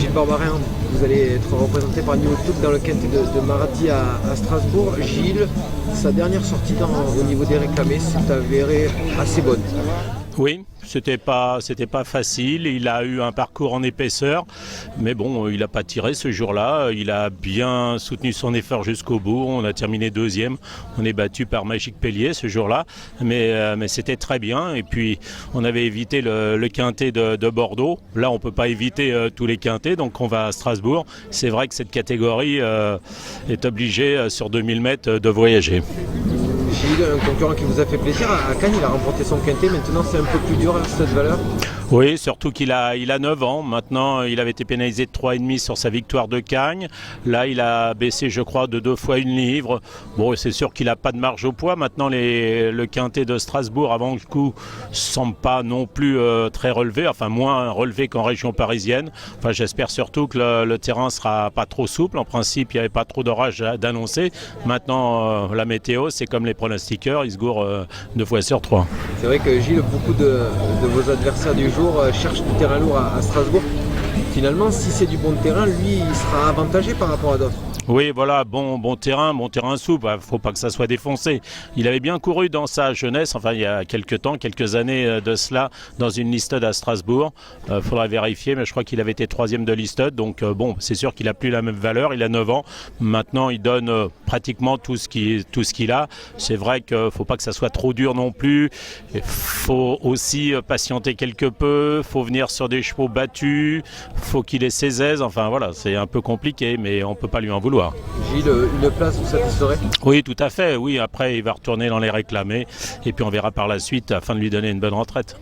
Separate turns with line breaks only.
Gilles Barbarin, vous allez être représenté par New Took dans le quintet de mardi à Strasbourg. Gilles, sa dernière sortie au niveau des réclamés s'est avérée assez bonne.
Oui, c'était pas facile, il a eu un parcours en épaisseur, mais bon, il n'a pas tiré ce jour-là, il a bien soutenu son effort jusqu'au bout, on a terminé deuxième, on est battu par Magic Pellier ce jour-là, mais c'était très bien, et puis on avait évité le quintet de Bordeaux, là on ne peut pas éviter tous les quintets, donc on va à Strasbourg, c'est vrai que cette catégorie est obligée sur 2000 mètres de voyager.
Gilles, un concurrent qui vous a fait plaisir à Cannes, il a remporté son quintet, maintenant c'est un peu plus dur à cette valeur.
Oui, surtout qu'il a 9 ans. Maintenant, il avait été pénalisé de 3,5 sur sa victoire de Cagnes. Là, il a baissé, je crois, de 2 fois 1 livre. Bon, c'est sûr qu'il n'a pas de marge au poids. Maintenant, le quintet de Strasbourg, avant le coup, ne semble pas non plus très relevé. Enfin, moins relevé qu'en région parisienne. Enfin, j'espère surtout que le terrain ne sera pas trop souple. En principe, il n'y avait pas trop d'orage d'annoncer. Maintenant, la météo, c'est comme les pronostiqueurs. Ils se gourent 2 fois sur 3.
C'est vrai que Gilles, beaucoup de vos adversaires du jour cherche du terrain lourd à Strasbourg. Finalement, si c'est du bon terrain, lui, il sera avantagé par rapport à d'autres.
Oui, voilà, bon terrain souple, il ne faut pas que ça soit défoncé. Il avait bien couru dans sa jeunesse, enfin il y a quelques années de cela, dans une Listed à Strasbourg. Faudra vérifier, mais je crois qu'il avait été 3e de Listed, donc bon, c'est sûr qu'il n'a plus la même valeur, il a 9 ans. Maintenant, il donne pratiquement tout ce qu'il a. C'est vrai qu'il ne faut pas que ça soit trop dur non plus. Il faut aussi patienter quelque peu, il faut venir sur des chevaux battus, il faut qu'il ait ses aises, enfin voilà, c'est un peu compliqué, mais on ne peut pas lui en vouloir.
Gilles, une place vous satisferait?
Oui, tout à fait. Oui, après, il va retourner dans les réclamés et puis on verra par la suite afin de lui donner une bonne retraite.